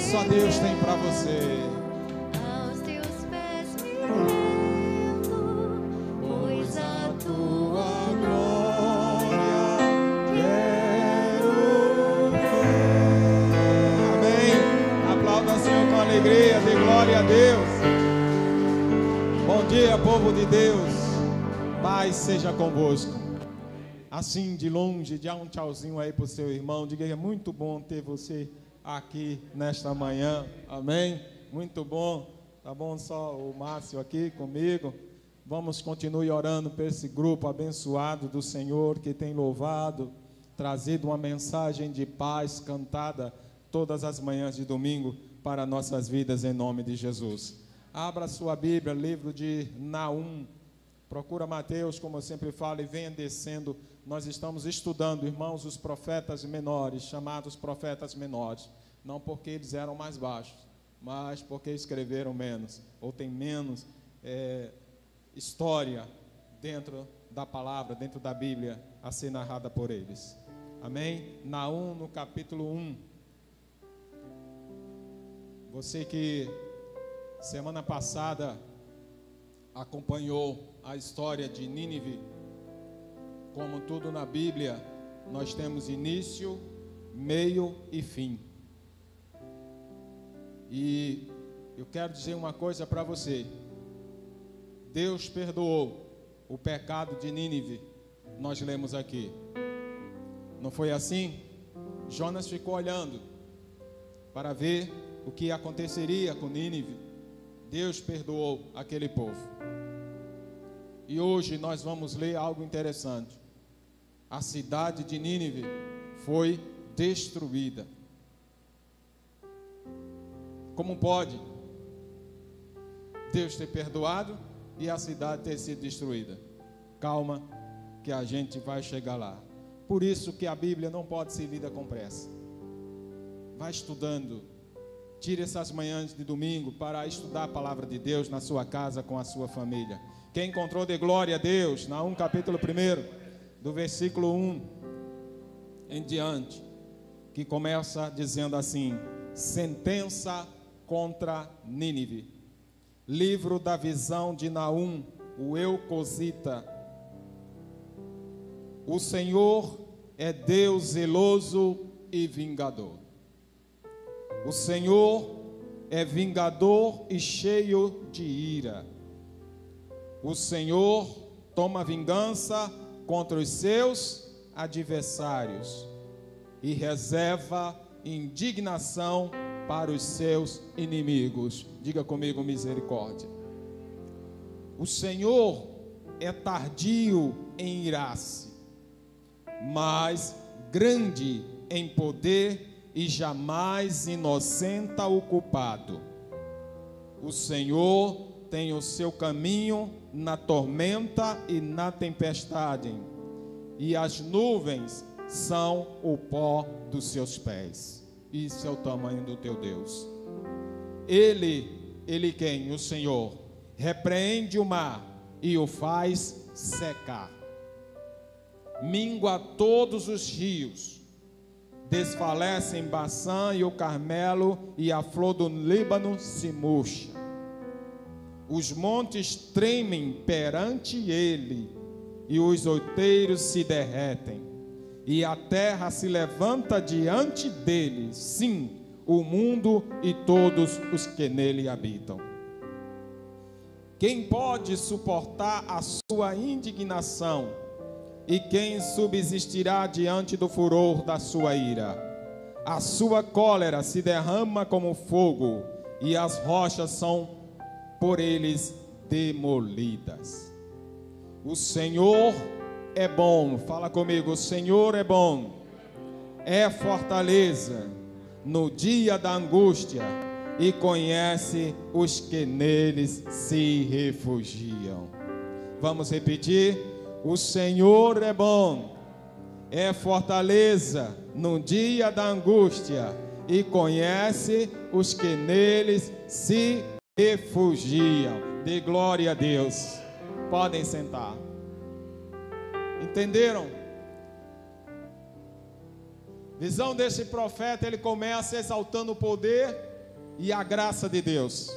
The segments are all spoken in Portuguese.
só Deus tem para você. Aos teus pés me rendo, pois a tua glória quero ver. Amém. Aplauda o Senhor com alegria, dê glória a Deus. Bom dia, povo de Deus. Paz seja convosco. Assim, de longe, dá um tchauzinho aí para o seu irmão. Diga que é muito bom ter você aqui nesta manhã. Amém? Muito bom. Tá bom só o Márcio aqui comigo. Vamos continuar orando por esse grupo abençoado do Senhor que tem louvado, trazido uma mensagem de paz cantada todas as manhãs de domingo para nossas vidas em nome de Jesus. Abra sua Bíblia, livro de Naum. Procura Mateus, como eu sempre falo, e venha descendo. Nós estamos estudando, irmãos, os profetas menores, chamados profetas menores. Não porque eles eram mais baixos, mas porque escreveram menos, ou tem menos história dentro da palavra, dentro da Bíblia, a ser narrada por eles. Amém? Naum, no capítulo 1. Você que semana passada acompanhou a história de Nínive, como tudo na Bíblia, nós temos início, meio e fim. E eu quero dizer uma coisa para você. Deus perdoou o pecado de Nínive. Nós lemos aqui. Não foi assim? Jonas ficou olhando para ver o que aconteceria com Nínive. Deus perdoou aquele povo. E hoje nós vamos ler algo interessante. A cidade de Nínive foi destruída. Como pode Deus ter perdoado e a cidade ter sido destruída? Calma, que a gente vai chegar lá. Por isso que a Bíblia não pode ser lida com pressa. Vai estudando. Tire essas manhãs de domingo para estudar a palavra de Deus na sua casa com a sua família. Quem encontrou, de glória a Deus. Naum capítulo 1, do versículo 1 em diante, que começa dizendo assim: sentença contra Nínive. Livro da visão de Naum, o Eucosita. O Senhor é Deus zeloso e vingador. O Senhor é vingador e cheio de ira. O Senhor toma vingança contra os seus adversários e reserva indignação para os seus inimigos. Diga comigo, misericórdia. O Senhor é tardio em irar-se, mas grande em poder e jamais inocenta o culpado. O Senhor tem o seu caminho na tormenta e na tempestade, e as nuvens são o pó dos seus pés. Isso é o tamanho do teu Deus. Ele quem? O Senhor repreende o mar e o faz secar. Mingua todos os rios. Desfalecem Baçã e o Carmelo, e a flor do Líbano se murcha. Os montes tremem perante ele, e os outeiros se derretem, e a terra se levanta diante dele, sim, o mundo e todos os que nele habitam. Quem pode suportar a sua indignação? E quem subsistirá diante do furor da sua ira? A sua cólera se derrama como fogo, e as rochas são por eles demolidas. O Senhor é bom. Fala comigo. O Senhor é bom. É fortaleza no dia da angústia, e conhece os que neles se refugiam. Vamos repetir. O Senhor é bom, é fortaleza no dia da angústia, e conhece os que neles se refugiam. Dê glória a Deus. Podem sentar. Entenderam? Visão desse profeta, ele começa exaltando o poder e a graça de Deus.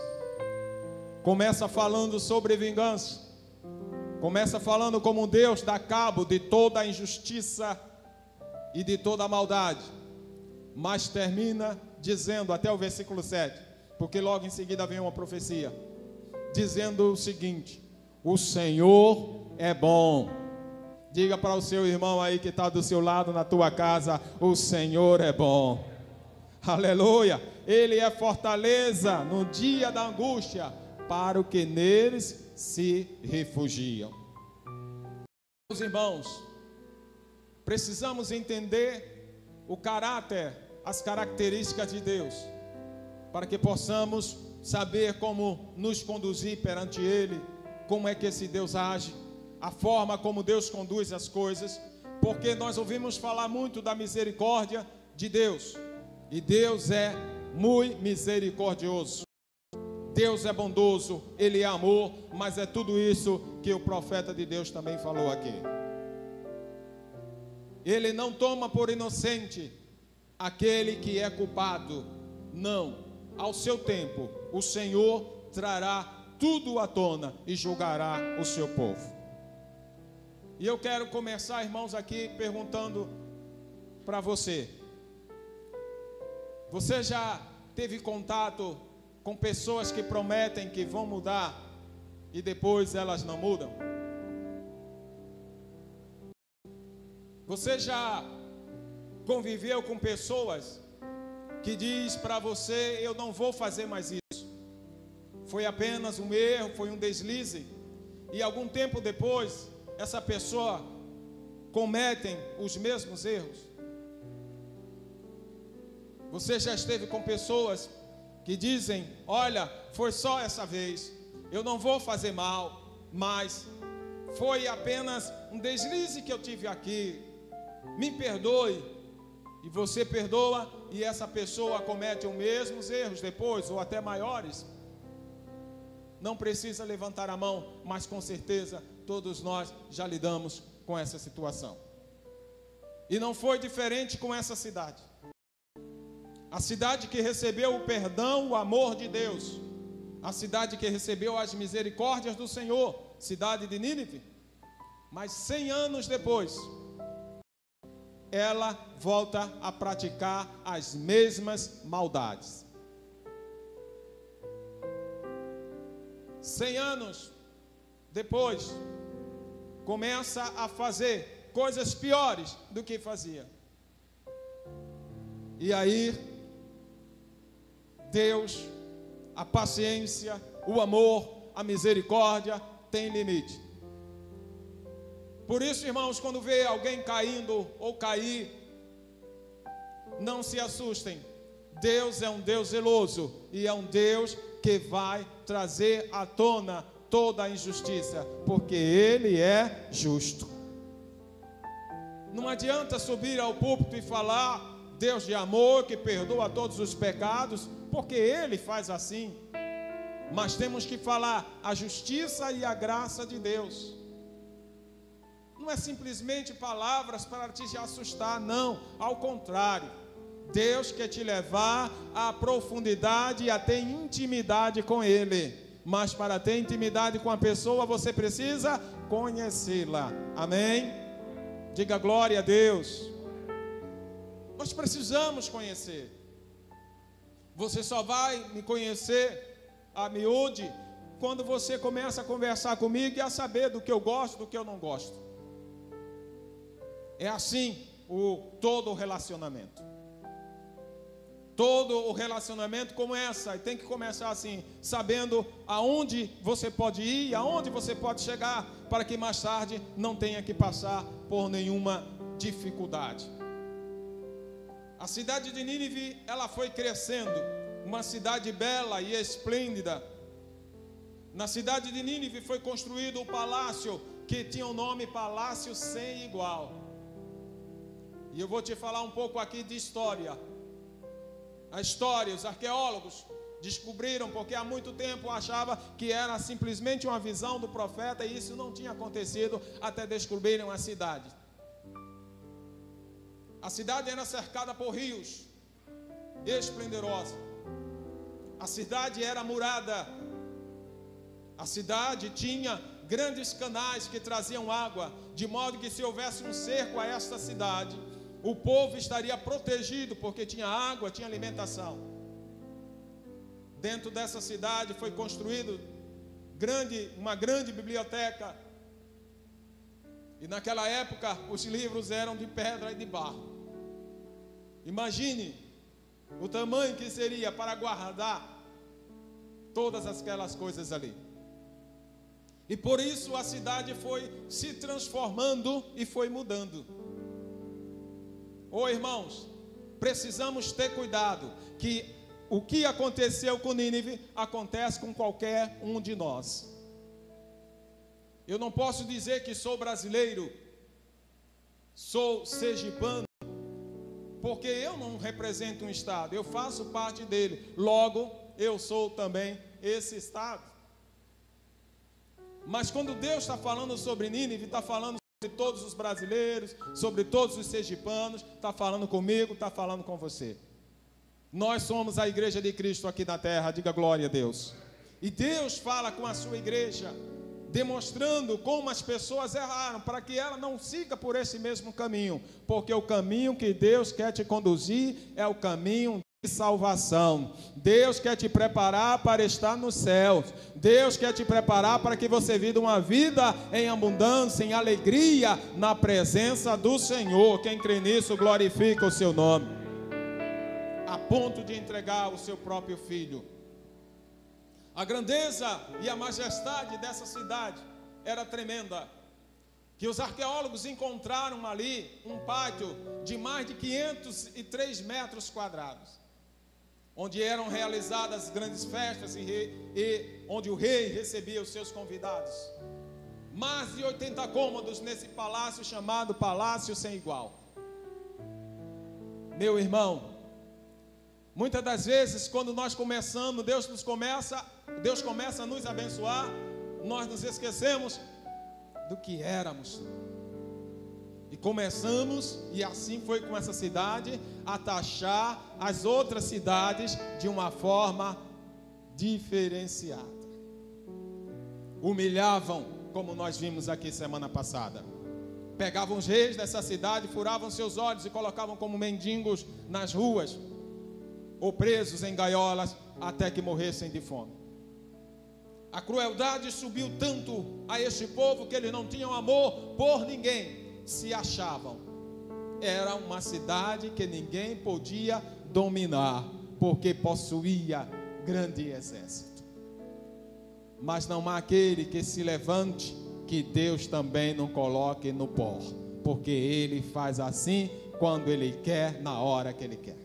Começa falando sobre vingança. Começa falando como Deus dá cabo de toda a injustiça e de toda a maldade. Mas termina dizendo, até o versículo 7, porque logo em seguida vem uma profecia, dizendo o seguinte: o Senhor é bom. Diga para o seu irmão aí que está do seu lado na tua casa: o Senhor é bom. Aleluia. Ele é fortaleza no dia da angústia para o que neles se refugiam. Meus irmãos, precisamos entender o caráter, as características de Deus, para que possamos saber como nos conduzir perante Ele, como é que esse Deus age, a forma como Deus conduz as coisas, porque nós ouvimos falar muito da misericórdia de Deus, e Deus é muito misericordioso. Deus é bondoso, Ele é amor, mas é tudo isso que o profeta de Deus também falou aqui. Ele não toma por inocente aquele que é culpado, não. Ao seu tempo, o Senhor trará tudo à tona e julgará o seu povo. E eu quero começar, irmãos, aqui perguntando para você: você já teve contato com pessoas que prometem que vão mudar e depois elas não mudam? Você já conviveu com pessoas que diz para você: eu não vou fazer mais isso, foi apenas um erro, foi um deslize, e algum tempo depois essa pessoa comete os mesmos erros? Você já esteve com pessoas que dizem: olha, foi só essa vez, eu não vou fazer mal, mas foi apenas um deslize que eu tive aqui, me perdoe. E você perdoa e essa pessoa comete os mesmos erros depois, ou até maiores? Não precisa levantar a mão, mas com certeza todos nós já lidamos com essa situação. E não foi diferente com essa cidade. A cidade que recebeu o perdão, o amor de Deus, a cidade que recebeu as misericórdias do Senhor, cidade de Nínive. Mas 100 anos depois, ela volta a praticar as mesmas maldades. 100 anos depois, começa a fazer coisas piores do que fazia. E aí, Deus, a paciência, o amor, a misericórdia tem limite. Por isso, irmãos, quando vê alguém caindo ou cair, não se assustem. Deus é um Deus zeloso e é um Deus que vai trazer à tona toda a injustiça, porque Ele é justo. Não adianta subir ao púlpito e falar Deus de amor, que perdoa todos os pecados, porque Ele faz assim. Mas temos que falar a justiça e a graça de Deus. Não é simplesmente palavras para te assustar, não. Ao contrário, Deus quer te levar à profundidade e a ter intimidade com Ele. Mas para ter intimidade com a pessoa, você precisa conhecê-la. Amém? Diga glória a Deus. Nós precisamos conhecer. Você só vai me conhecer a miúde quando você começa a conversar comigo e a saber do que eu gosto, do que eu não gosto. É assim todo o relacionamento. Todo o relacionamento começa, e tem que começar assim, sabendo aonde você pode ir, aonde você pode chegar, para que mais tarde não tenha que passar por nenhuma dificuldade. A cidade de Nínive, ela foi crescendo, uma cidade bela e esplêndida. Na cidade de Nínive foi construído um palácio que tinha o nome Palácio Sem Igual. E eu vou te falar um pouco aqui de história. A história, os arqueólogos descobriram, porque há muito tempo achava que era simplesmente uma visão do profeta, e isso não tinha acontecido até descobrirem a cidade. A cidade era cercada por rios, esplendorosa. A cidade era murada. A cidade tinha grandes canais que traziam água, de modo que se houvesse um cerco a esta cidade, o povo estaria protegido, porque tinha água, tinha alimentação. Dentro dessa cidade foi construído uma grande biblioteca. E naquela época os livros eram de pedra e de barro. Imagine o tamanho que seria para guardar todas aquelas coisas ali. E por isso a cidade foi se transformando e foi mudando. Irmãos, precisamos ter cuidado, que o que aconteceu com Nínive acontece com qualquer um de nós. Eu não posso dizer que sou brasileiro, sou sergipano, porque eu não represento um estado, eu faço parte dele, logo eu sou também esse estado. Mas quando Deus está falando sobre Nínive, está falando sobre todos os brasileiros, sobre todos os sergipanos, está falando comigo, está falando com você. Nós somos a igreja de Cristo aqui na terra, diga glória a Deus. E Deus fala com a sua igreja, demonstrando como as pessoas erraram, para que ela não siga por esse mesmo caminho, porque o caminho que Deus quer te conduzir é o caminho de salvação. Deus quer te preparar para estar no céu. Deus quer te preparar para que você viva uma vida em abundância, em alegria, na presença do Senhor. Quem crê nisso, glorifica o seu nome, a ponto de entregar o seu próprio filho. A grandeza e a majestade dessa cidade era tremenda, que os arqueólogos encontraram ali um pátio de mais de 503 metros quadrados, onde eram realizadas grandes festas e onde o rei recebia os seus convidados. Mais de 80 cômodos nesse palácio chamado Palácio Sem Igual. Meu irmão, muitas das vezes quando nós começamos, Deus começa a nos abençoar, nós nos esquecemos do que éramos. E começamos, e assim foi com essa cidade, a taxar as outras cidades de uma forma diferenciada. Humilhavam, como nós vimos aqui semana passada. Pegavam os reis dessa cidade, furavam seus olhos e colocavam como mendigos nas ruas, ou presos em gaiolas, até que morressem de fome. A crueldade subiu tanto a este povo que eles não tinham amor por ninguém. Se achavam, era uma cidade que ninguém podia dominar, porque possuía grande exército. Mas não há aquele que se levante, que Deus também não coloque no pó, porque Ele faz assim, quando Ele quer, na hora que Ele quer.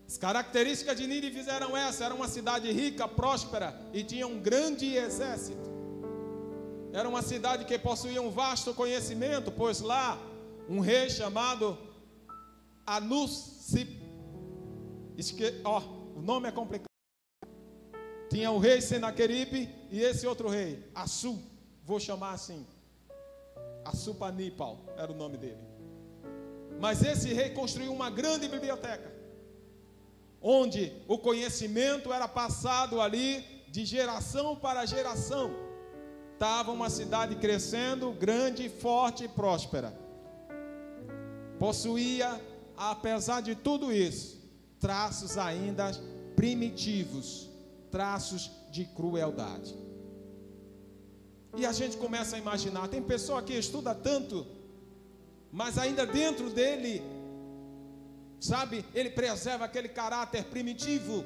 As características de Nínive eram essas: era uma cidade rica, próspera, e tinha um grande exército. Era uma cidade que possuía um vasto conhecimento, pois lá um rei chamado Anusip, o nome é complicado. Tinha o rei Senaqueribe e esse outro rei, Assu, vou chamar assim, Assurbanipal era o nome dele. Mas esse rei construiu uma grande biblioteca, onde o conhecimento era passado ali de geração para geração. Estava uma cidade crescendo, grande, forte e próspera. Possuía, apesar de tudo isso, traços ainda primitivos, traços de crueldade. E a gente começa a imaginar, tem pessoa que estuda tanto, mas ainda dentro dele, sabe, ele preserva aquele caráter primitivo,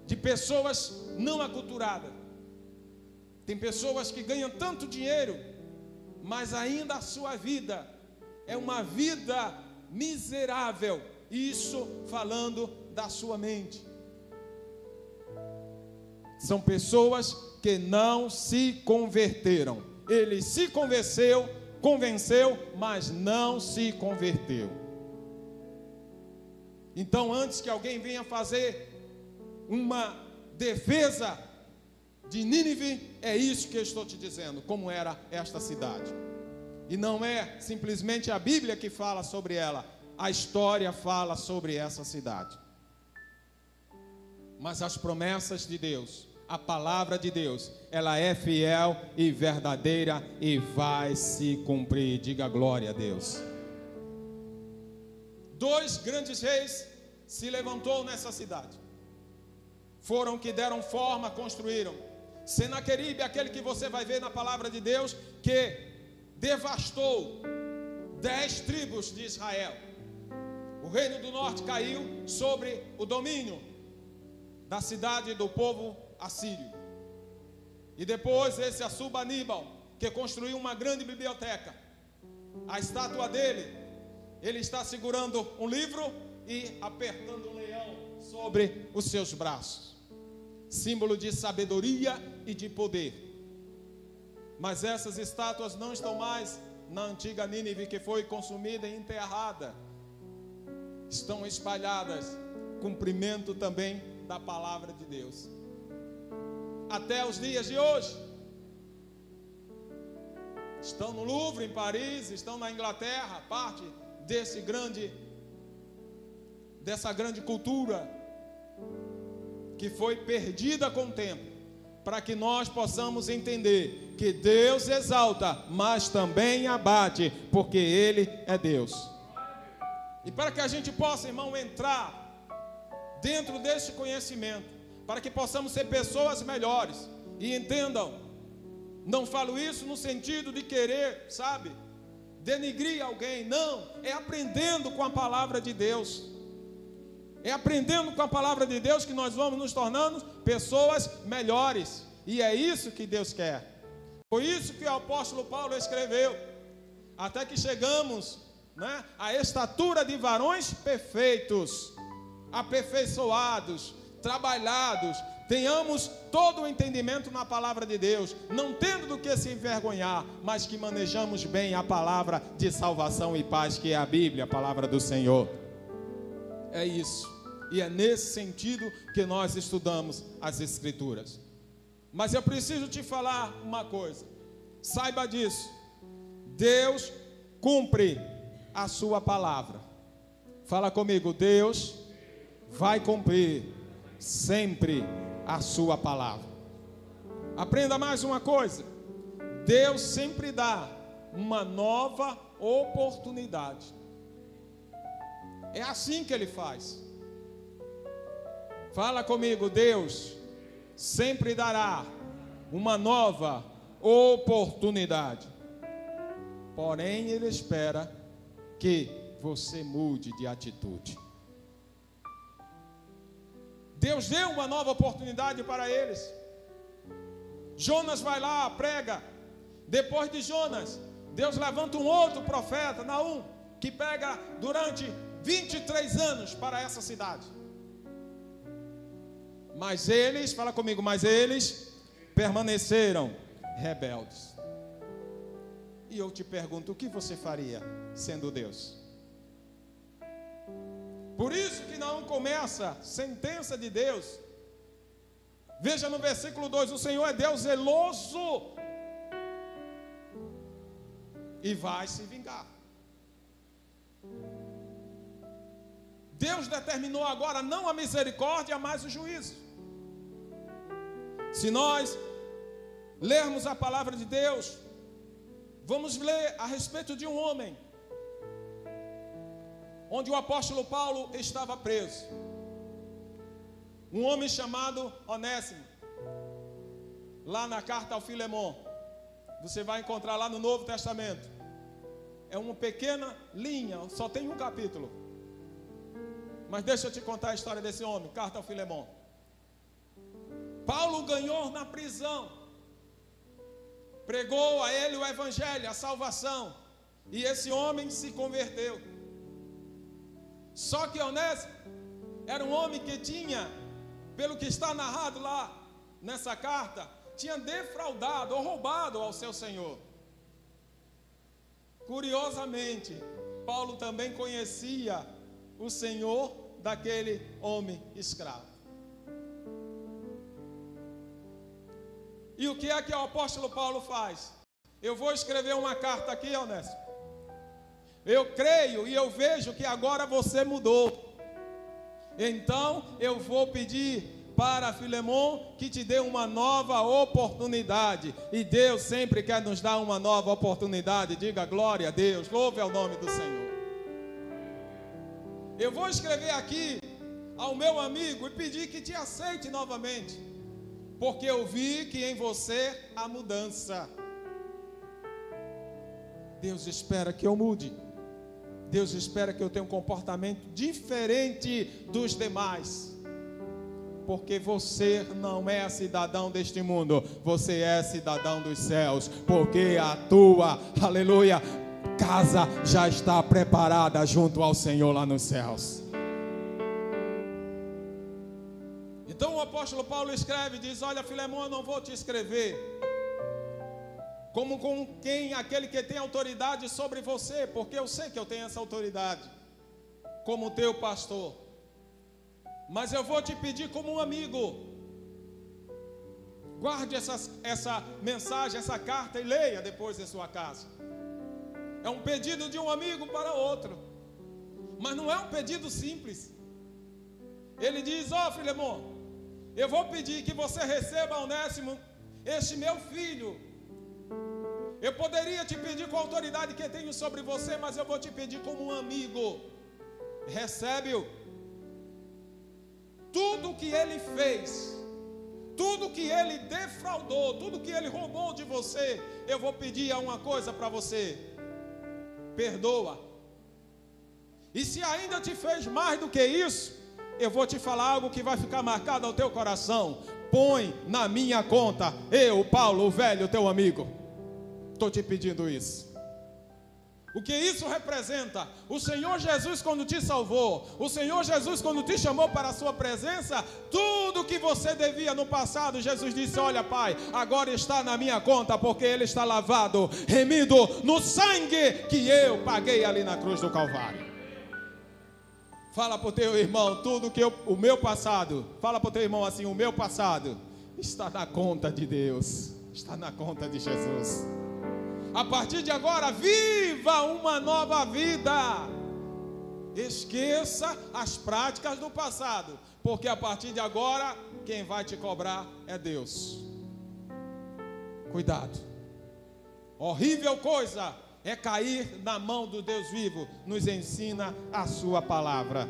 de pessoas não aculturadas. Tem pessoas que ganham tanto dinheiro, mas ainda a sua vida é uma vida miserável. Isso falando da sua mente. São pessoas que não se converteram. Ele se convenceu, mas não se converteu. Então, antes que alguém venha fazer uma defesa de Nínive, é isso que eu estou te dizendo, como era esta cidade. E não é simplesmente a Bíblia que fala sobre ela, a história fala sobre essa cidade. Mas as promessas de Deus, a palavra de Deus, ela é fiel e verdadeira e vai se cumprir. Diga glória a Deus. 2 grandes reis se levantou nessa cidade. Foram que deram forma, construíram. Senaqueribe, aquele que você vai ver na palavra de Deus, que devastou 10 tribos de Israel. O reino do norte caiu sobre o domínio da cidade do povo assírio. E depois esse Assurbaníbal, que construiu uma grande biblioteca. A estátua dele, ele está segurando um livro e apertando um leão sobre os seus braços. Símbolo de sabedoria e de poder. Mas essas estátuas não estão mais na antiga Nínive, que foi consumida e enterrada. Estão espalhadas, cumprimento também da palavra de Deus. Até os dias de hoje. Estão no Louvre, em Paris, estão na Inglaterra, parte dessa grande cultura que foi perdida com o tempo, para que nós possamos entender que Deus exalta, mas também abate, porque Ele é Deus. E para que a gente possa, irmão, entrar dentro desse conhecimento, para que possamos ser pessoas melhores, e entendam, não falo isso no sentido de querer, sabe, denigrir alguém, não, é aprendendo com a palavra de Deus. É aprendendo com a palavra de Deus que nós vamos nos tornando pessoas melhores. E é isso que Deus quer. Foi isso que o apóstolo Paulo escreveu. Até que chegamos, né, à estatura de varões perfeitos, aperfeiçoados, trabalhados. Tenhamos todo o entendimento na palavra de Deus, não tendo do que se envergonhar, mas que manejamos bem a palavra de salvação e paz, que é a Bíblia, a palavra do Senhor. É isso, e é nesse sentido que nós estudamos as Escrituras. Mas eu preciso te falar uma coisa, saiba disso, Deus cumpre a sua palavra. Fala comigo, Deus vai cumprir sempre a sua palavra. Aprenda mais uma coisa, Deus sempre dá uma nova oportunidade. É assim que Ele faz. Fala comigo, Deus sempre dará uma nova oportunidade. Porém, Ele espera que você mude de atitude. Deus deu uma nova oportunidade para eles. Jonas vai lá, prega. Depois de Jonas, Deus levanta um outro profeta, Naum, que prega durante 23 anos para essa cidade. Mas eles, fala comigo, mas eles permaneceram rebeldes. E eu te pergunto, o que você faria sendo Deus? Por isso que não começa sentença de Deus. Veja no versículo 2, o Senhor é Deus zeloso e vai se vingar. Deus determinou agora não a misericórdia, mas o juízo. Se nós lermos a palavra de Deus, vamos ler a respeito de um homem, onde o apóstolo Paulo estava preso. Um homem chamado Onésimo. Lá na carta ao Filemon, você vai encontrar lá no Novo Testamento. É uma pequena linha, só tem um capítulo. Mas deixa eu te contar a história desse homem, carta ao Filemon. Paulo ganhou na prisão, pregou a ele o evangelho, a salvação, e esse homem se converteu. Só que Onésimo era um homem que tinha, pelo que está narrado lá nessa carta, tinha defraudado ou roubado ao seu senhor. Curiosamente, Paulo também conhecia o senhor daquele homem escravo. E o que é que o apóstolo Paulo faz? Eu vou escrever uma carta aqui, Onésimo. Eu creio e eu vejo que agora você mudou. Então eu vou pedir para Filemon que te dê uma nova oportunidade. E Deus sempre quer nos dar uma nova oportunidade. Diga glória a Deus, louve ao nome do Senhor. Eu vou escrever aqui ao meu amigo e pedir que te aceite novamente, porque eu vi que em você há mudança. Deus espera que eu mude. Deus espera que eu tenha um comportamento diferente dos demais. Porque você não é cidadão deste mundo, você é cidadão dos céus. Porque a tua, aleluia, casa já está preparada junto ao Senhor lá nos céus. Então o apóstolo Paulo escreve, diz: olha, Filemon, eu não vou te escrever como com quem, aquele que tem autoridade sobre você, porque eu sei que eu tenho essa autoridade, como teu pastor. Mas eu vou te pedir como um amigo. Guarde essa mensagem, essa carta e leia depois em sua casa. É um pedido de um amigo para outro, mas não é um pedido simples. Ele diz: ó, Filemon, eu vou pedir que você receba Onésimo, este meu filho. Eu poderia te pedir com a autoridade que tenho sobre você, mas eu vou te pedir como um amigo. Recebe-o. Tudo que ele fez, tudo que ele defraudou, tudo que ele roubou de você, eu vou pedir uma coisa para você: perdoa. E se ainda te fez mais do que isso, eu vou te falar algo que vai ficar marcado ao teu coração. Põe na minha conta. Eu, Paulo, o velho, teu amigo, estou te pedindo isso. O que isso representa? O Senhor Jesus, quando te salvou, o Senhor Jesus, quando te chamou para a sua presença, tudo que você devia no passado, Jesus disse: olha, Pai, agora está na minha conta, porque ele está lavado, remido no sangue que eu paguei ali na cruz do Calvário. Fala para o teu irmão, tudo que o meu passado, fala para o teu irmão assim: o meu passado está na conta de Deus, está na conta de Jesus. A partir de agora, viva uma nova vida. Esqueça as práticas do passado, porque a partir de agora, quem vai te cobrar é Deus. Cuidado. Horrível coisa é cair na mão do Deus vivo. Nos ensina a sua palavra.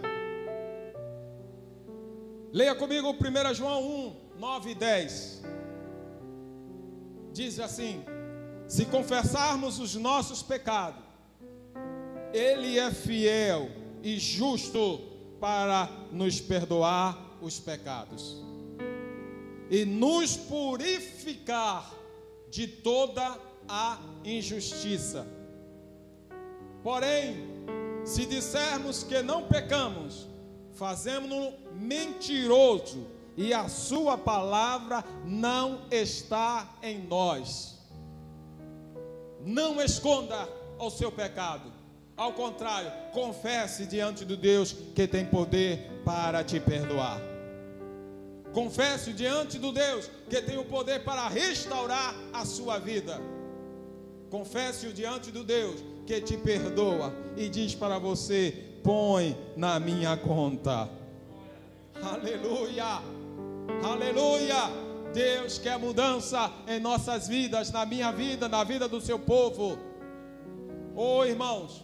Leia comigo 1 João 1, 9 e 10. Diz assim: se confessarmos os nossos pecados, ele é fiel e justo para nos perdoar os pecados e nos purificar de toda a injustiça. Porém, se dissermos que não pecamos, fazemos-no mentiroso e a sua palavra não está em nós. Não esconda o seu pecado. Ao contrário, confesse diante de Deus, que tem poder para te perdoar. Confesse diante do Deus que tem o poder para restaurar a sua vida. Confesse-o diante do Deus que te perdoa e diz para você: põe na minha conta. Aleluia, aleluia. Deus quer mudança em nossas vidas, na minha vida, na vida do seu povo. Oh, irmãos,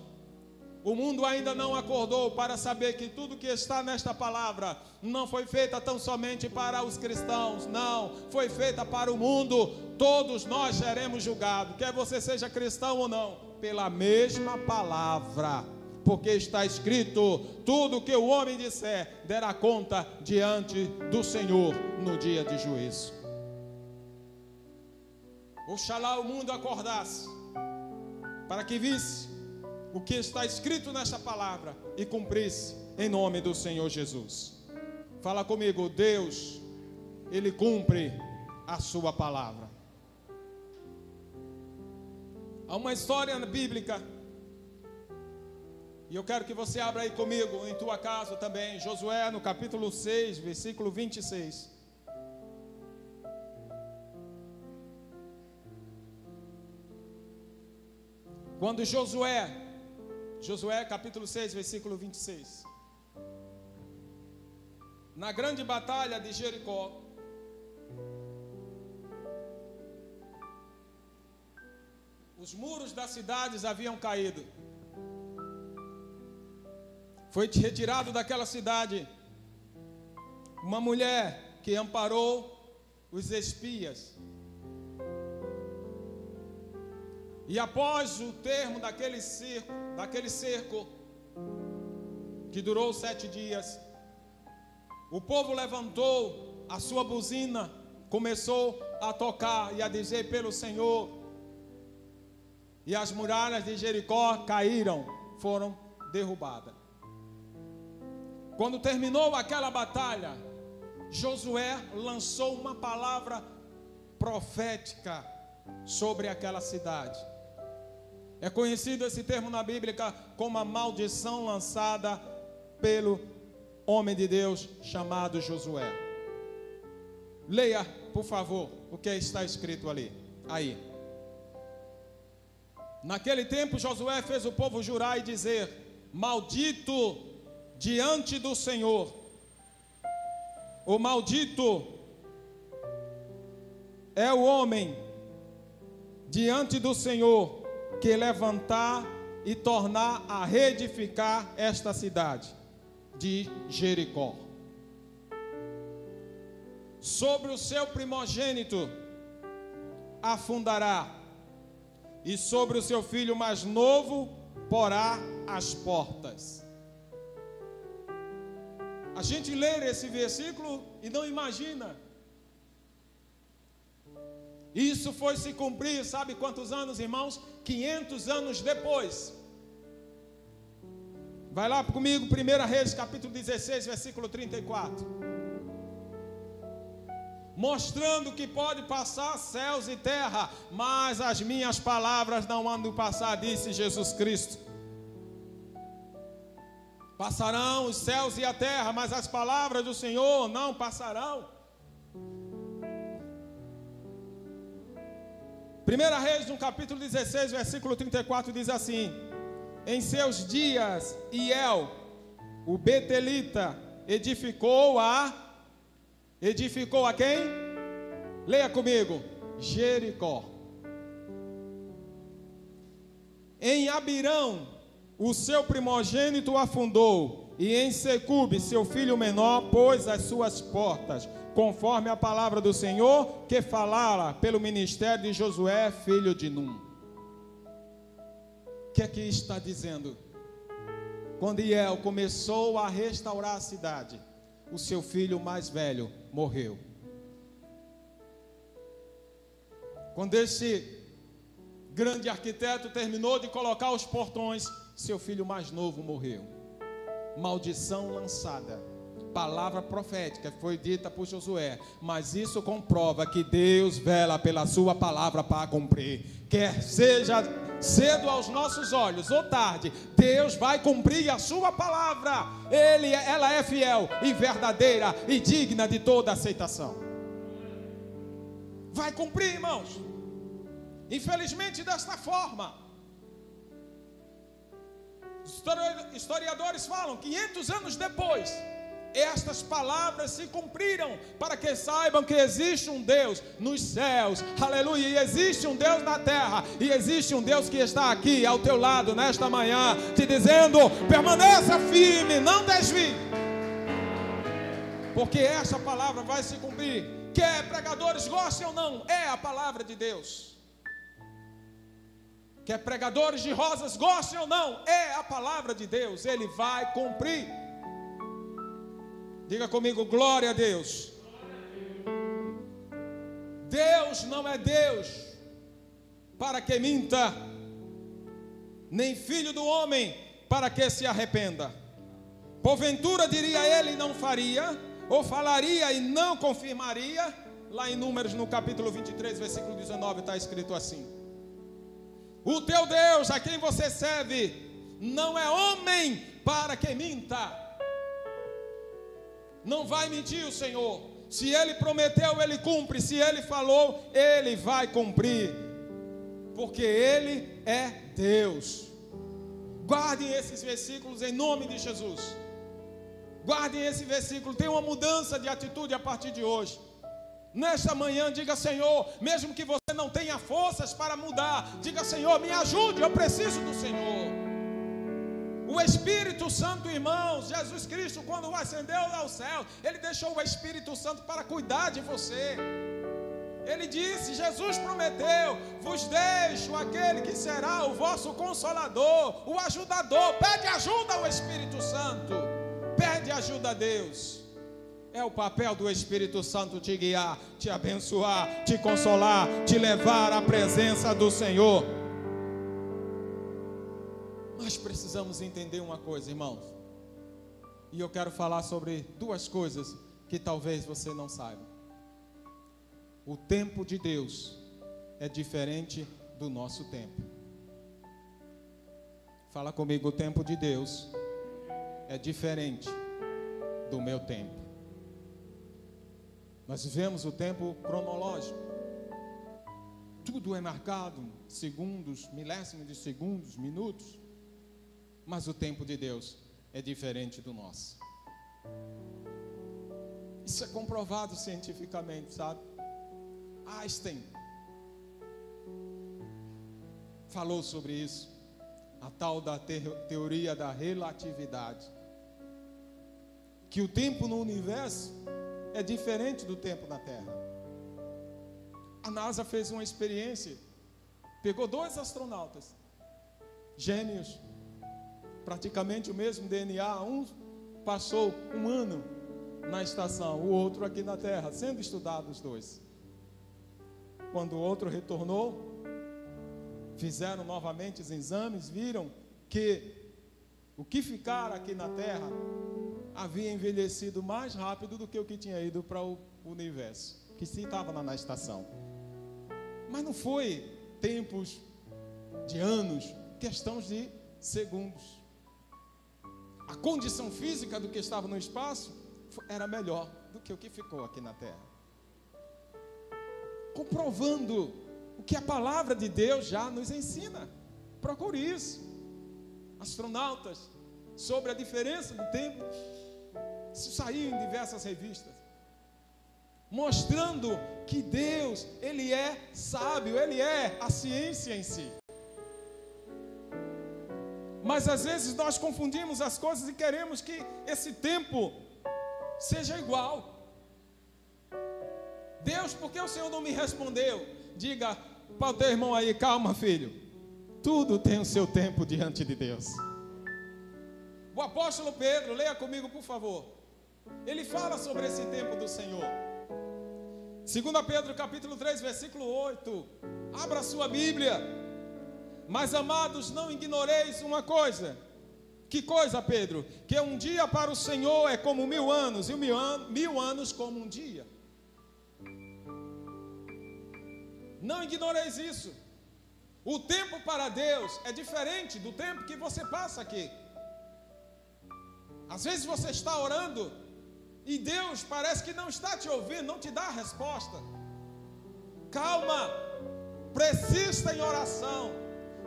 o mundo ainda não acordou para saber que tudo que está nesta palavra não foi feita tão somente para os cristãos, não, foi feita para o mundo. Todos nós seremos julgados, quer você seja cristão ou não, pela mesma palavra, porque está escrito: tudo que o homem disser dará conta diante do Senhor no dia de juízo. Oxalá o mundo acordasse para que visse o que está escrito nesta palavra e cumprisse em nome do Senhor Jesus. Fala comigo: Deus, Ele cumpre a sua palavra. Há uma história bíblica, e eu quero que você abra aí comigo, em tua casa também, Josué no capítulo 6, versículo 26. Quando Josué capítulo 6, versículo 26. na grande batalha de Jericó, os muros das cidades haviam caído. Foi retirado daquela cidade uma mulher que amparou os espias. E após o termo daquele cerco, que durou 7 dias, o povo levantou a sua buzina, começou a tocar e a dizer pelo Senhor, e as muralhas de Jericó caíram, foram derrubadas. Quando terminou aquela batalha, Josué lançou uma palavra profética sobre aquela cidade. É conhecido esse termo na Bíblia como a maldição lançada pelo homem de Deus chamado Josué. Leia, por favor, o que está escrito ali. Aí. Naquele tempo Josué fez o povo jurar e dizer: maldito diante do Senhor, o maldito é o homem diante do Senhor que levantar e tornar a reedificar esta cidade de Jericó. Sobre o seu primogênito afundará, e sobre o seu filho mais novo porá as portas. A gente lê esse versículo e não imagina. Isso foi se cumprir, sabe quantos anos, irmãos? 500 anos depois. Vai lá comigo, 1 Reis, capítulo 16, versículo 34. Mostrando que pode passar céus e terra, mas as minhas palavras não hão de passar, disse Jesus Cristo. Passarão os céus e a terra, mas as palavras do Senhor não passarão. 1 Reis, no capítulo 16, versículo 34, diz assim: em seus dias, Iel, o betelita, edificou a quem? Leia comigo. Jericó. Em Abirão, o seu primogênito afundou, e em Secube, seu filho menor, pôs as suas portas, conforme a palavra do Senhor, que falara pelo ministério de Josué, filho de Num. O que é que está dizendo? Quando Iel começou a restaurar a cidade, o seu filho mais velho morreu. Quando esse grande arquiteto terminou de colocar os portões, seu filho mais novo morreu. Maldição lançada. Palavra profética foi dita por Josué, mas isso comprova que Deus vela pela sua palavra para cumprir. Quer seja cedo aos nossos olhos ou tarde, Deus vai cumprir a sua palavra. Ela é fiel e verdadeira e digna de toda aceitação. Vai cumprir, irmãos. Infelizmente, desta forma, historiadores falam, 500 anos depois, estas palavras se cumpriram, para que saibam que existe um Deus nos céus, aleluia, e existe um Deus na terra, e existe um Deus que está aqui ao teu lado nesta manhã, te dizendo: permaneça firme, não desvie, porque essa palavra vai se cumprir, quer pregadores gostem ou não, é a palavra de Deus. Quer pregadores de rosas gostem ou não, é a palavra de Deus, Ele vai cumprir. Diga comigo, glória a Deus. Deus não é Deus para que minta, nem filho do homem para que se arrependa. Porventura diria ele e não faria, ou falaria e não confirmaria. Lá em Números, no capítulo 23, versículo 19, está escrito assim: o teu Deus, a quem você serve, não é homem para que minta. Não vai mentir o Senhor. Se Ele prometeu, Ele cumpre. Se Ele falou, Ele vai cumprir. Porque Ele é Deus. Guardem esses versículos em nome de Jesus. Guardem esse versículo, tem uma mudança de atitude a partir de hoje. Nesta manhã, diga: Senhor, mesmo que você não tenha forças para mudar, diga: Senhor, me ajude, eu preciso do Senhor. O Espírito Santo, irmãos, Jesus Cristo, quando ascendeu ao céu, Ele deixou o Espírito Santo para cuidar de você. Ele disse, Jesus prometeu: vos deixo aquele que será o vosso consolador, o ajudador. Pede ajuda ao Espírito Santo, pede ajuda a Deus. É o papel do Espírito Santo te guiar, te abençoar, te consolar, te levar à presença do Senhor. Nós precisamos entender uma coisa, irmãos, e eu quero falar sobre duas coisas que talvez você não saiba. O tempo de Deus é diferente do nosso tempo. Fala comigo: o tempo de Deus é diferente do meu tempo. Nós vivemos o tempo cronológico. Tudo é marcado, segundos, milésimos de segundos, minutos. Mas o tempo de Deus é diferente do nosso. Isso é comprovado cientificamente, sabe? Einstein falou sobre isso, a tal da teoria da relatividade, que o tempo no universo é diferente do tempo na Terra. A NASA fez uma experiência, pegou 2 astronautas, gêmeos, praticamente o mesmo DNA, um passou 1 ano na estação, o outro aqui na Terra, sendo estudados os dois. Quando o outro retornou, fizeram novamente os exames, viram que o que ficara aqui na Terra havia envelhecido mais rápido do que o que tinha ido para o universo, que sim estava na estação. Mas não foi tempos de anos, questões de segundos. A condição física do que estava no espaço era melhor do que o que ficou aqui na Terra. Comprovando o que a palavra de Deus já nos ensina. Procure isso. Astronautas, sobre a diferença do tempo. Isso saiu em diversas revistas, mostrando que Deus, Ele é sábio, Ele é a ciência em si. Mas às vezes nós confundimos as coisas e queremos que esse tempo seja igual. Deus, por que o Senhor não me respondeu? Diga para o teu irmão aí: calma, filho, tudo tem o seu tempo diante de Deus. O apóstolo Pedro, leia comigo por favor, ele fala sobre esse tempo do Senhor. 2 Pedro capítulo 3 versículo 8, abra a sua Bíblia. Mas amados, não ignoreis uma coisa. Que coisa, Pedro? Que um dia para o Senhor é como 1000 anos, e 1000 anos como um dia. Não ignoreis isso. O tempo para Deus é diferente do tempo que você passa aqui. Às vezes você está orando e Deus parece que não está te ouvindo, não te dá a resposta. Calma, persista em oração.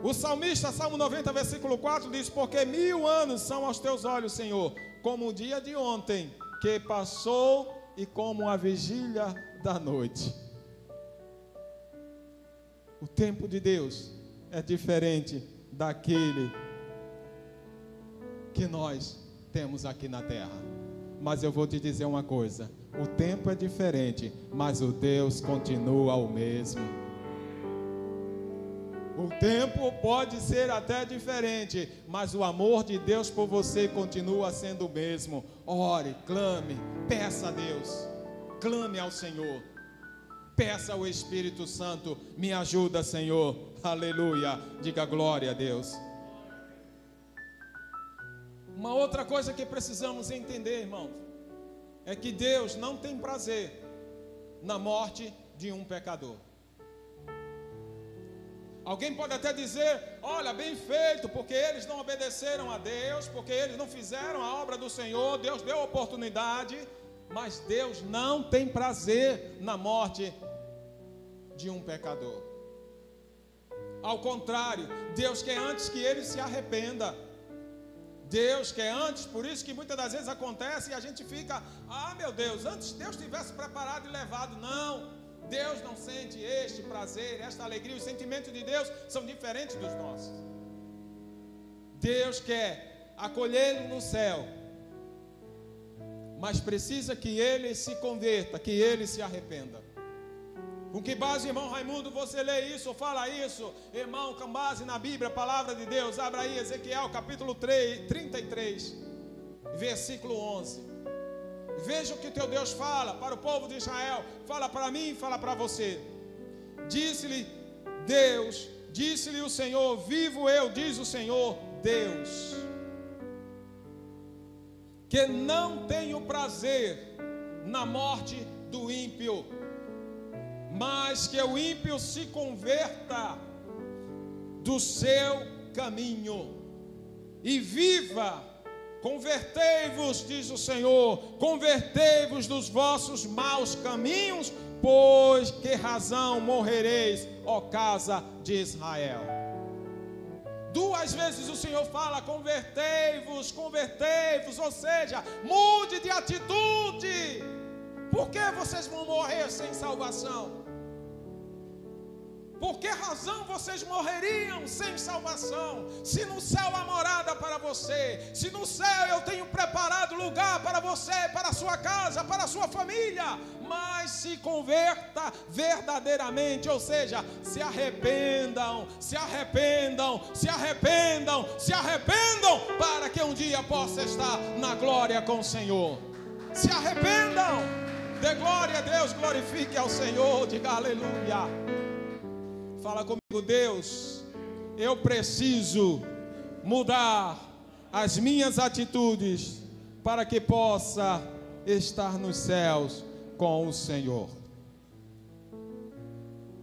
O salmista, Salmo 90, versículo 4 diz: porque 1000 anos são aos teus olhos, Senhor, como o dia de ontem que passou e como a vigília da noite. O tempo de Deus é diferente daquele que nós temos aqui na terra. Mas eu vou te dizer uma coisa: o tempo é diferente, mas o Deus continua o mesmo. O tempo pode ser até diferente, mas o amor de Deus por você continua sendo o mesmo. Ore, clame, peça a Deus, clame ao Senhor, peça ao Espírito Santo: me ajuda, Senhor. Aleluia, diga glória a Deus. Uma outra coisa que precisamos entender, irmãos, é que Deus não tem prazer na morte de um pecador. Alguém pode até dizer: olha, bem feito, porque eles não obedeceram a Deus, porque eles não fizeram a obra do Senhor, Deus deu oportunidade. Mas Deus não tem prazer na morte de um pecador. Ao contrário, Deus quer antes que ele se arrependa. Deus quer antes, por isso que muitas das vezes acontece e a gente fica, meu Deus, antes Deus tivesse preparado e levado. Não, Deus não sente este prazer, esta alegria. Os sentimentos de Deus são diferentes dos nossos. Deus quer acolhê-lo no céu, mas precisa que ele se converta, que ele se arrependa. Com que base, irmão Raimundo, você lê isso ou fala isso? Irmão, com base na Bíblia, a palavra de Deus. Abra aí Ezequiel capítulo 33, versículo 11. Veja o que teu Deus fala para o povo de Israel. Fala para mim, fala para você. Disse-lhe Deus, disse-lhe o Senhor, vivo eu, diz o Senhor Deus, que não tenho prazer na morte do ímpio, mas que o ímpio se converta do seu caminho e viva. Convertei-vos, diz o Senhor, convertei-vos dos vossos maus caminhos, pois que razão morrereis, ó casa de Israel. 2 vezes o Senhor fala, convertei-vos, convertei-vos, ou seja, mude de atitude. Por que vocês vão morrer sem salvação? Por que razão vocês morreriam sem salvação? Se no céu há morada para você, se no céu eu tenho preparado lugar para você, para a sua casa, para a sua família, mas se converta verdadeiramente, ou seja, se arrependam, se arrependam, se arrependam, se arrependam, para que um dia possa estar na glória com o Senhor. Se arrependam, dê glória a Deus, glorifique ao Senhor, diga aleluia. Fala comigo, Deus, eu preciso mudar as minhas atitudes para que possa estar nos céus com o Senhor.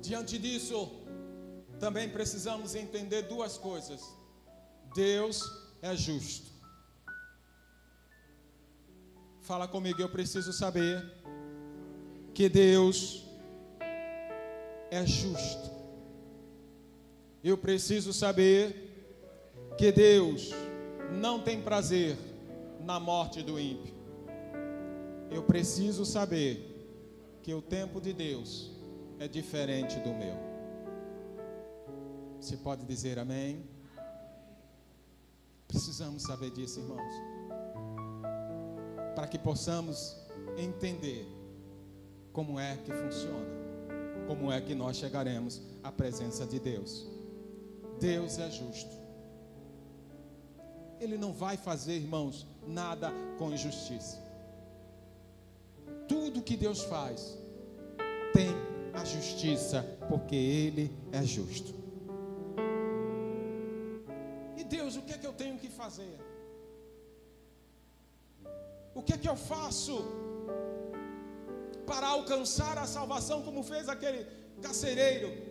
Diante disso, também precisamos entender 2 coisas. Deus é justo. Fala comigo, eu preciso saber que Deus é justo. Eu preciso saber que Deus não tem prazer na morte do ímpio. Eu preciso saber que o tempo de Deus é diferente do meu. Você pode dizer amém? Precisamos saber disso, irmãos, para que possamos entender como é que funciona, como é que nós chegaremos à presença de Deus. Deus é justo. Ele não vai fazer, irmãos, nada com injustiça. Tudo que Deus faz tem a justiça, porque Ele é justo. E Deus, o que é que eu tenho que fazer? O que é que eu faço para alcançar a salvação, como fez aquele carcereiro?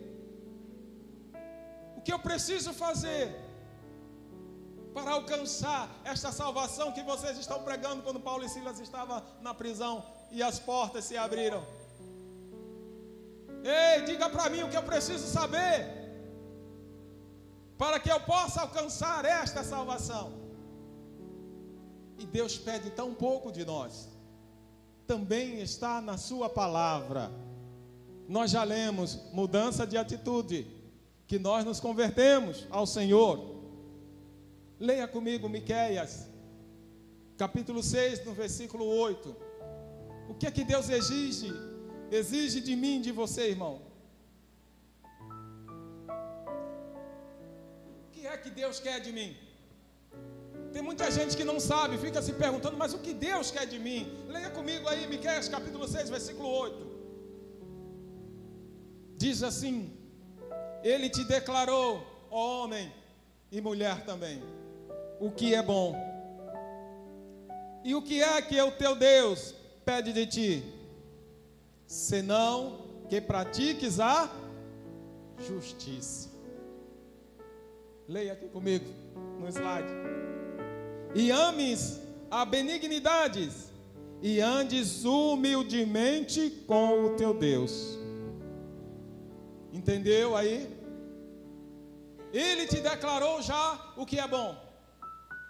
O que eu preciso fazer para alcançar esta salvação que vocês estão pregando quando Paulo e Silas estavam na prisão e as portas se abriram? Ei, diga para mim o que eu preciso saber para que eu possa alcançar esta salvação. E Deus pede tão pouco de nós. Também está na sua palavra. Nós já lemos mudança de atitude, que nós nos convertemos ao Senhor. Leia comigo Miqueias, capítulo 6, no versículo 8. O que é que Deus exige? Exige de mim, de você, irmão. O que é que Deus quer de mim? Tem muita gente que não sabe, fica se perguntando, mas o que Deus quer de mim? Leia comigo aí, Miqueias, capítulo 6, versículo 8. Diz assim: Ele te declarou, ó homem e mulher também, o que é bom. E o que é que o teu Deus pede de ti? Senão que pratiques a justiça. Leia aqui comigo no slide. E ames a benignidade e andes humildemente com o teu Deus. Entendeu aí? Ele te declarou já o que é bom.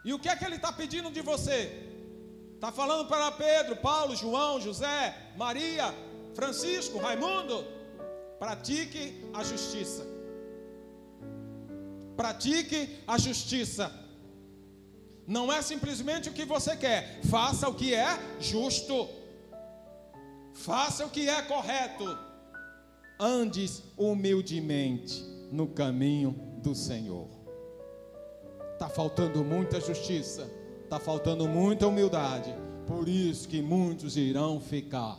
E o que é que ele está pedindo de você? Está falando para Pedro, Paulo, João, José, Maria, Francisco, Raimundo: pratique a justiça. Pratique a justiça. Não é simplesmente o que você quer. Faça o que é justo. Faça o que é correto. Andes humildemente no caminho do Senhor. Está faltando muita justiça. Está faltando muita humildade. Por isso que muitos irão ficar.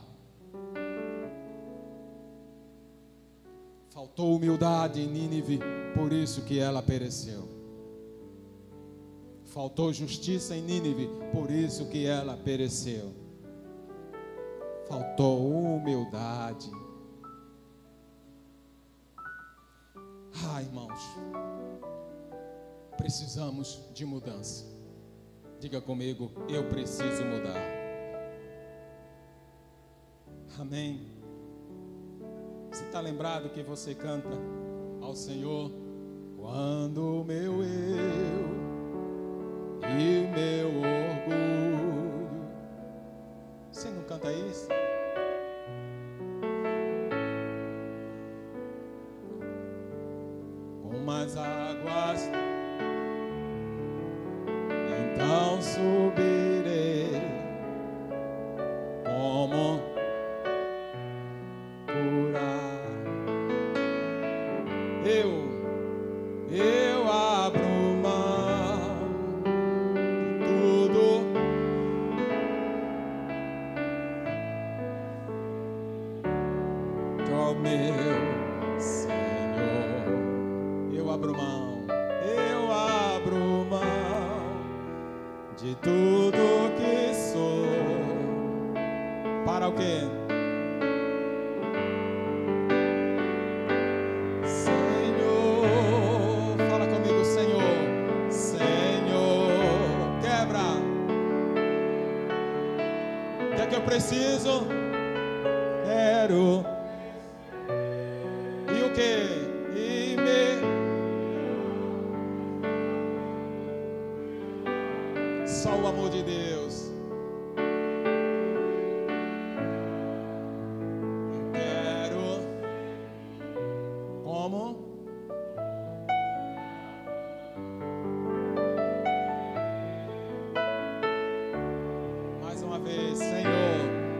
Faltou humildade em Nínive. Por isso que ela pereceu. Faltou justiça em Nínive. Por isso que ela pereceu. Faltou humildade. Irmãos, precisamos de mudança. Diga comigo: eu preciso mudar. Amém. Você está lembrado que você canta ao Senhor: quando o meu eu e meu orgulho. Você não canta isso? Como as águas, então subirei, como curar. Eu abro mão de tudo. Ó meu Senhor, eu abro mão de tudo que sou. Para o quê? Senhor, fala comigo, Senhor. Senhor, quebra. O que é que eu preciso? Quero. E o que? Só o amor de Deus. Eu quero. Como? Mais uma vez, Senhor.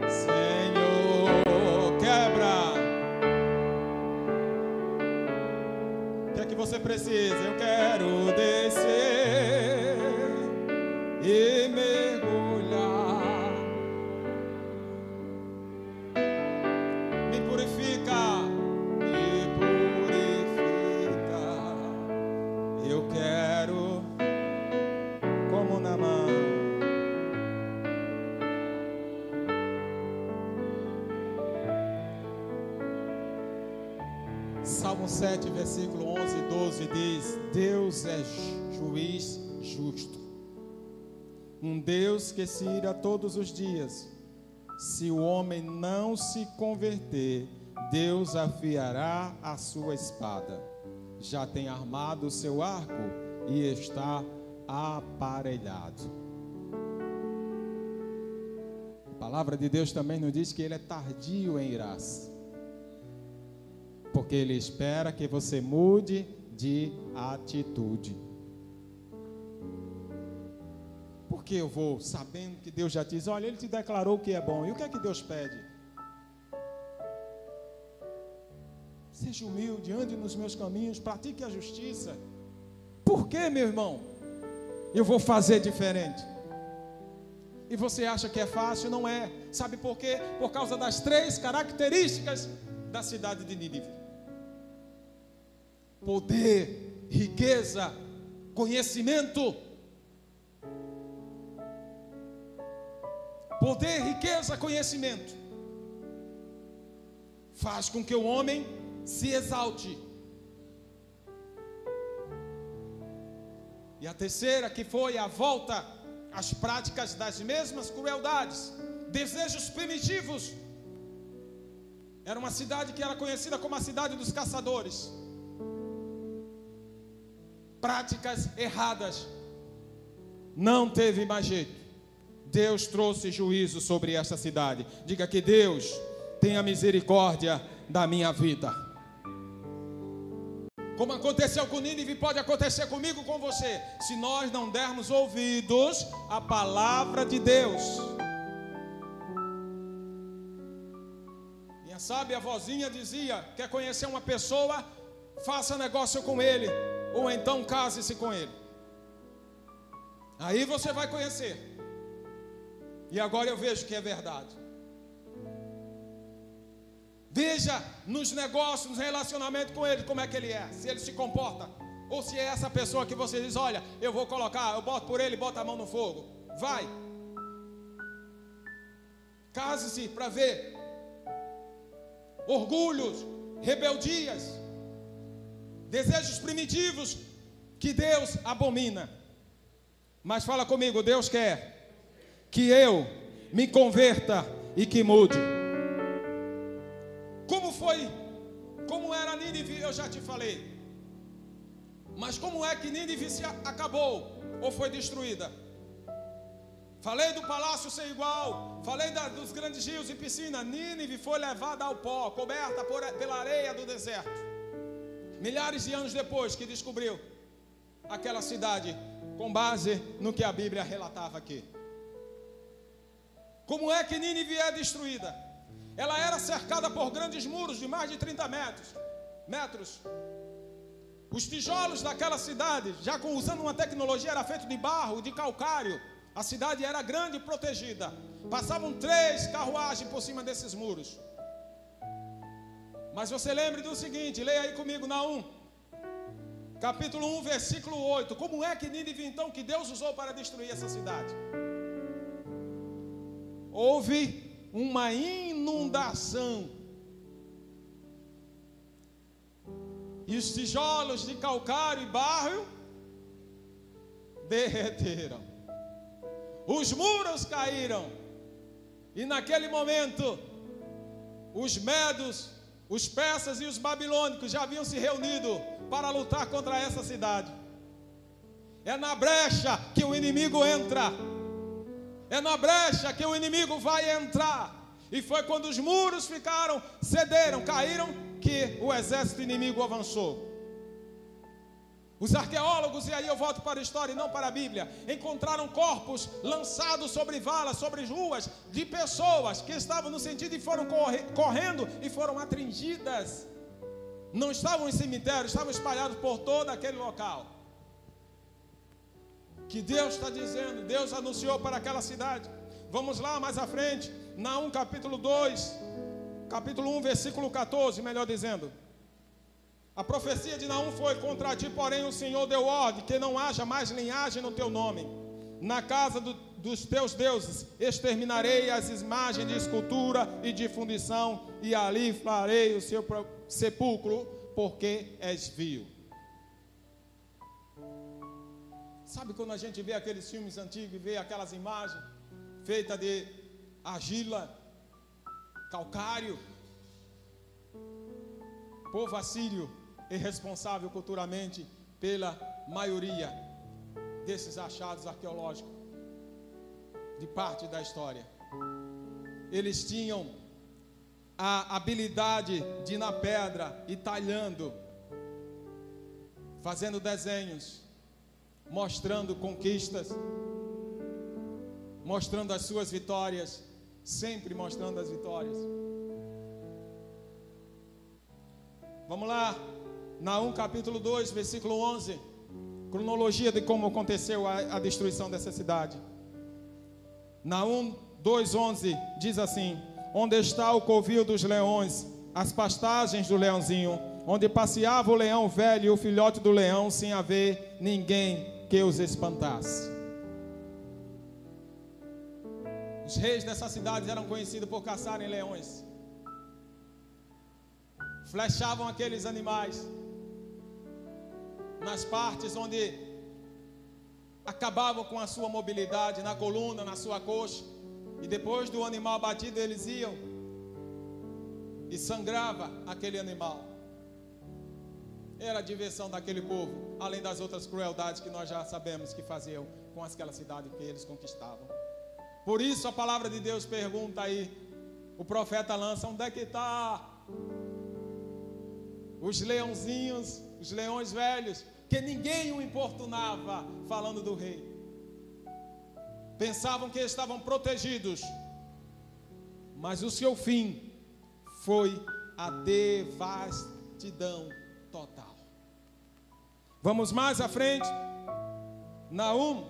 Senhor, quebra. O que é que você precisa? Eu quero descer e mergulhar. Me purifica, me purifica. Eu quero como na mão. Salmo 7, versículo 11 e 12 diz: Deus é juiz justo, um Deus que se ira todos os dias. Se o homem não se converter, Deus afiará a sua espada. Já tem armado o seu arco e está aparelhado. A palavra de Deus também nos diz que ele é tardio em irar-se, porque ele espera que você mude de atitude. Porque eu vou sabendo que Deus já diz: olha, ele te declarou que é bom. E o que é que Deus pede? Seja humilde, ande nos meus caminhos, pratique a justiça. Por que, meu irmão, eu vou fazer diferente? E você acha que é fácil? Não é. Sabe por quê? Por causa das 3 características da cidade de Nínive: poder, riqueza, conhecimento. Poder, riqueza, conhecimento faz com que o homem se exalte. E a terceira, que foi a volta às práticas das mesmas crueldades, desejos primitivos. Era uma cidade que era conhecida como a cidade dos caçadores. Práticas erradas. não teve mais jeito. Deus trouxe juízo sobre esta cidade. Diga que Deus tenha misericórdia da minha vida. Como aconteceu com Nínive, pode acontecer comigo, com você, se nós não dermos ouvidos à palavra de Deus. Minha sábia vozinha dizia: quer conhecer uma pessoa, faça negócio com ele, ou então case-se com ele. Aí você vai conhecer. E agora eu vejo que é verdade. Veja nos negócios, nos relacionamentos com ele, como é que ele é, se ele se comporta, ou se é essa pessoa que você diz: olha, eu vou colocar, eu boto por ele, bota a mão no fogo. Vai. Case-se para ver. Orgulhos, rebeldias, desejos primitivos que Deus abomina. Mas fala comigo, Deus quer que eu me converta e que mude. Como foi? Como era Nínive, eu já te falei. Mas como é que Nínive se acabou ou foi destruída? Falei do palácio ser igual, falei dos grandes rios e piscinas. Nínive foi levada ao pó, coberta pela areia do deserto. Milhares de anos depois que descobriu aquela cidade, com base no que a Bíblia relatava aqui. Como é que Nínive é destruída? Ela era cercada por grandes muros de mais de 30 metros. Os tijolos daquela cidade, já usando uma tecnologia, era feito de barro, de calcário. A cidade era grande e protegida. Passavam 3 carruagens por cima desses muros. Mas você lembre do seguinte, leia aí comigo Naum, capítulo 1, versículo 8. Como é que Nínive, então, que Deus usou para destruir essa cidade? Houve uma inundação. E os tijolos de calcário e barro derreteram. Os muros caíram. E naquele momento, os medos, os persas e os babilônicos já haviam se reunido para lutar contra essa cidade. É na brecha que o inimigo entra. É na brecha que o inimigo vai entrar. E foi quando os muros cederam, caíram, que o exército inimigo avançou. Os arqueólogos, e aí eu volto para a história e não para a Bíblia, encontraram corpos lançados sobre valas, sobre ruas, de pessoas que estavam no sentido e foram correndo e foram atingidas. Não estavam em cemitério, estavam espalhados por todo aquele local. Que Deus está dizendo, Deus anunciou para aquela cidade. Vamos lá mais à frente, Naum capítulo 2, capítulo 1, versículo 14, melhor dizendo. A profecia de Naum foi: contra ti, porém, o Senhor deu ordem que não haja mais linhagem no teu nome. Na casa dos teus deuses exterminarei as imagens de escultura e de fundição, e ali farei o seu sepulcro, porque és vil. Sabe quando a gente vê aqueles filmes antigos e vê aquelas imagens feitas de argila, calcário? Povo assírio é responsável culturalmente pela maioria desses achados arqueológicos de parte da história. Eles tinham a habilidade de ir na pedra e talhando, fazendo desenhos, mostrando conquistas, mostrando as suas vitórias, sempre mostrando as vitórias. Vamos lá, Naum capítulo 2, versículo 11, cronologia de como aconteceu a destruição dessa cidade. Naum 2:11 diz assim: onde está o covil dos leões, as pastagens do leãozinho, onde passeava o leão velho e o filhote do leão, sem haver ninguém que os espantasse. Os reis dessa cidade eram conhecidos por caçarem leões. Flechavam aqueles animais nas partes onde acabavam com a sua mobilidade, na coluna, na sua coxa. E depois do animal batido, eles iam e sangrava aquele animal. era a diversão daquele povo, além das outras crueldades que nós já sabemos que faziam com aquela cidade que eles conquistavam. Por isso a palavra de Deus pergunta aí, o profeta lança: onde é que está os leãozinhos, os leões velhos, que ninguém o importunava, falando do rei? Pensavam que estavam protegidos, mas o seu fim foi a devastidão total. Vamos mais à frente, Naum,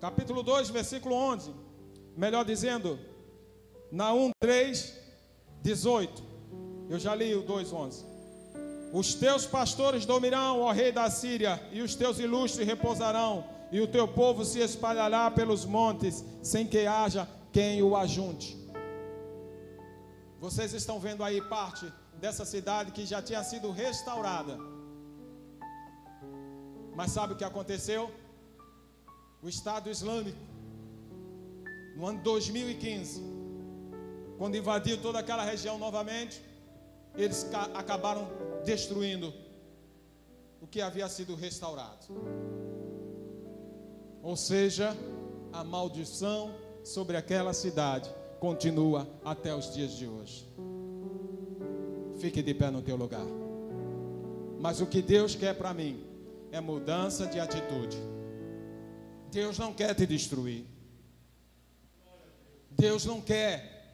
capítulo 2, versículo 11, melhor dizendo, Naum 3, 18, eu já li o 2:11. Os teus pastores dormirão, ó rei da Síria, e os teus ilustres repousarão, e o teu povo se espalhará pelos montes, sem que haja quem o ajunte. Vocês estão vendo aí parte dessa cidade que já tinha sido restaurada. Mas sabe o que aconteceu? O Estado Islâmico, no ano 2015, quando invadiu toda aquela região novamente, eles acabaram destruindo o que havia sido restaurado. Ou seja, a maldição sobre aquela cidade continua até os dias de hoje. Fique de pé no teu lugar. Mas o que Deus quer para mim é mudança de atitude. Deus não quer te destruir. Deus não quer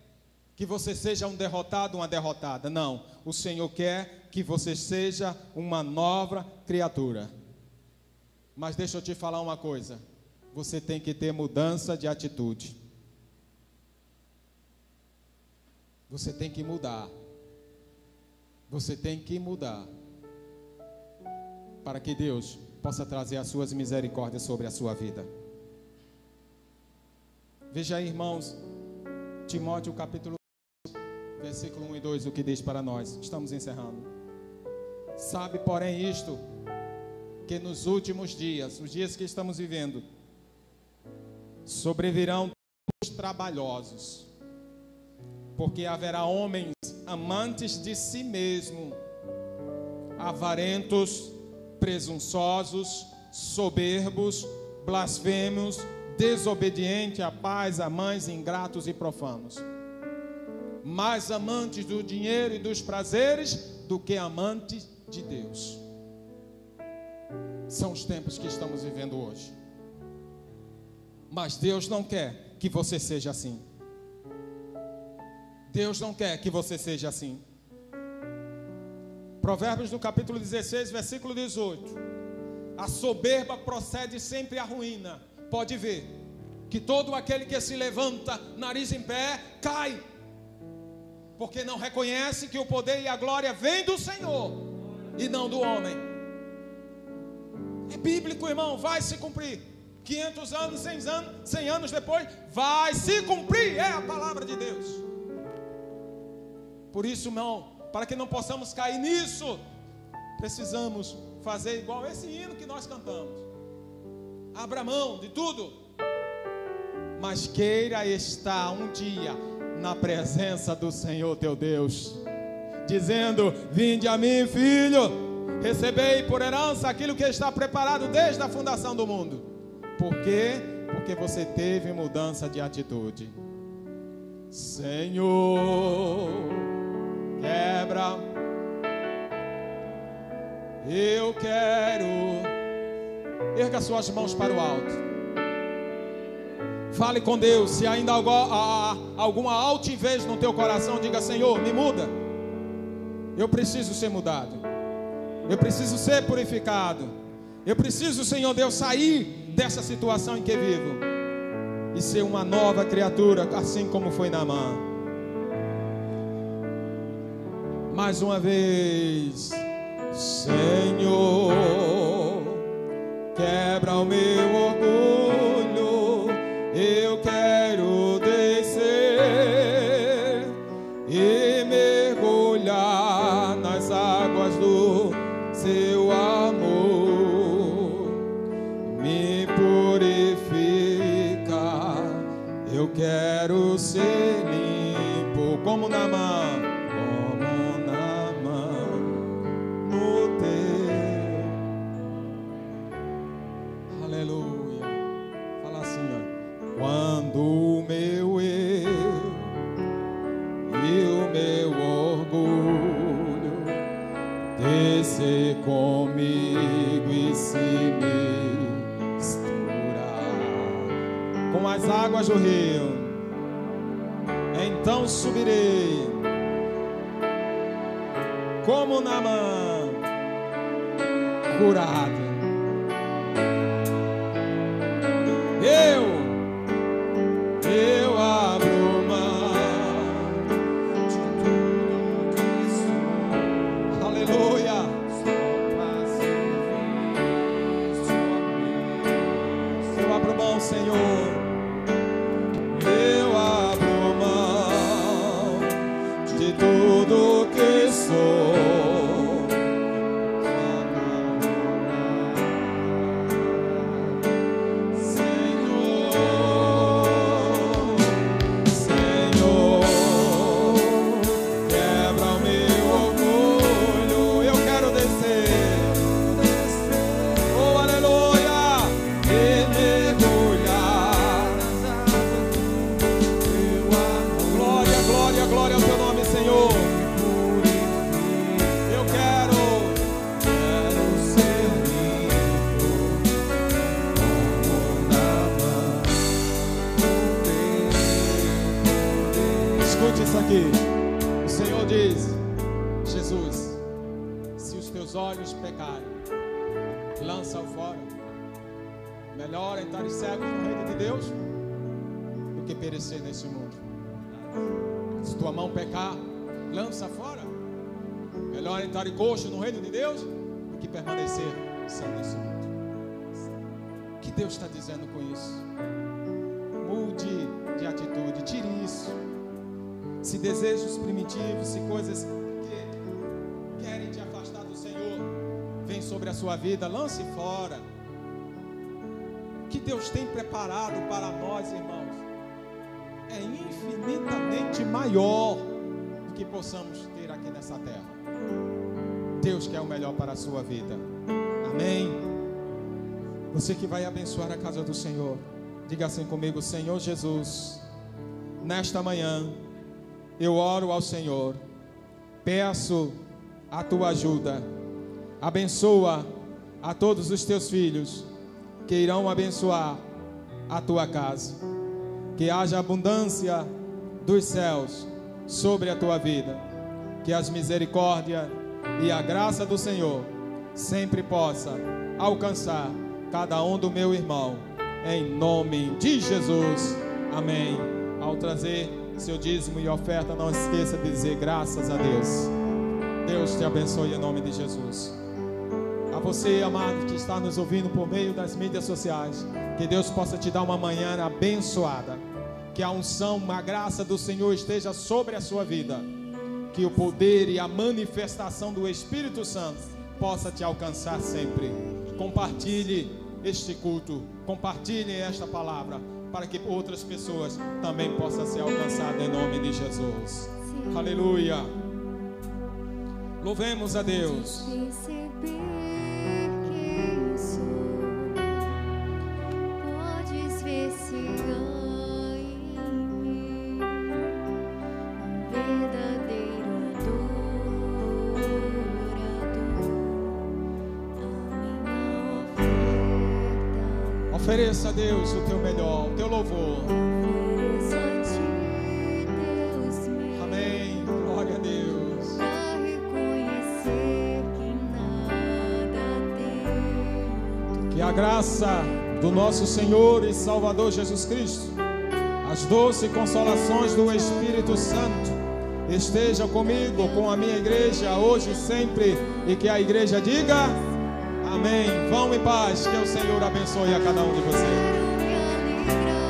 que você seja um derrotado, uma derrotada. Não, o Senhor quer que você seja uma nova criatura. Mas deixa eu te falar uma coisa. Você tem que ter mudança de atitude. Você tem que mudar. Você tem que mudar. Para que Deus possa trazer as suas misericórdias sobre a sua vida. Veja aí, irmãos, Timóteo capítulo 1, versículo 1 e 2, o que diz para nós. Estamos encerrando. Sabe, porém, isto, que nos últimos dias, os dias que estamos vivendo, sobrevirão os trabalhosos, porque haverá homens amantes de si mesmo, avarentos, presunçosos, soberbos, blasfemos, desobedientes a pais, a mães, ingratos e profanos, mais amantes do dinheiro e dos prazeres do que amantes de Deus. São os tempos que estamos vivendo hoje. Mas Deus não quer que você seja assim. Deus não quer que você seja assim. Provérbios no capítulo 16, versículo 18. A soberba procede sempre à ruína. Pode ver que todo aquele que se levanta, nariz em pé, cai, porque não reconhece que o poder e a glória vem do Senhor e não do homem. É bíblico, irmão, vai se cumprir. 500 anos, 100 anos depois, vai se cumprir, é a palavra de Deus. Por isso, irmão, para que não possamos cair nisso, precisamos fazer igual esse hino que nós cantamos. Abra mão de tudo, mas queira estar um dia na presença do Senhor teu Deus, dizendo: vinde a mim, filho, recebei por herança aquilo que está preparado desde a fundação do mundo. Por quê? Porque você teve mudança de atitude. Senhor, quebra. Eu quero. Erga suas mãos para o alto. Fale com Deus. Se ainda há alguma altivez no teu coração, diga: Senhor, me muda. Eu preciso ser mudado. Eu preciso ser purificado. Eu preciso, Senhor Deus, sair dessa situação em que vivo e ser uma nova criatura, assim como foi Naamã. Mais uma vez, Senhor, quebra o meu orgulho. Eu quero descer e mergulhar nas águas do seu amor. Me purifica. Eu quero ser limpo como Naamã. No teu descer comigo e se misturar com as águas do rio. Então subirei como Naamã, curado. Eu abro mão de tudo que sou. Aleluia. Eu abro mão, Senhor. Eu abro mão de tudo que sou. Isso aqui, o Senhor diz: Jesus, se os teus olhos pecarem, lança-o fora. Melhor entrar cegos no reino de Deus do que perecer nesse mundo. Se tua mão pecar, lança fora. Melhor entrar coxo no reino de Deus do que permanecer só nesse mundo. O que Deus está dizendo com isso? Mude de atitude, tire isso. Se desejos primitivos, se coisas que querem te afastar do Senhor vêm sobre a sua vida, lance fora. O que Deus tem preparado para nós, irmãos, é infinitamente maior do que possamos ter aqui nessa terra. Deus quer o melhor para a sua vida. Amém? Você que vai abençoar a casa do Senhor, diga assim comigo: Senhor Jesus, nesta manhã eu oro ao Senhor, peço a tua ajuda, abençoa a todos os teus filhos que irão abençoar a tua casa, que haja abundância dos céus sobre a tua vida, que as misericórdias e a graça do Senhor sempre possa alcançar cada um do meu irmão, em nome de Jesus, amém. Ao trazer seu dízimo e oferta, não esqueça de dizer graças a Deus. Deus te abençoe em nome de Jesus. A você, amado, que está nos ouvindo por meio das mídias sociais, que Deus possa te dar uma manhã abençoada, que a unção, a graça do Senhor esteja sobre a sua vida, que o poder e a manifestação do Espírito Santo possa te alcançar sempre. Compartilhe este culto, compartilhe esta palavra, para que outras pessoas também possam ser alcançadas em nome de Jesus. Sim. Aleluia. Louvemos a Deus. Perceber quem sou, podes ver se há em mim um verdadeiro adorador. A minha Ofereça a Deus o teu melhor, o teu louvor. ofereço a ti, Deus meu. Amém. Glória a Deus. Pra reconhecer que nada tenho. Que a graça do nosso Senhor e Salvador Jesus Cristo, as doces consolações do Espírito Santo esteja comigo, com a minha igreja, hoje e sempre, e que a igreja diga amém. Vão em paz, que o Senhor abençoe a cada um de vocês. Quero me alegrar.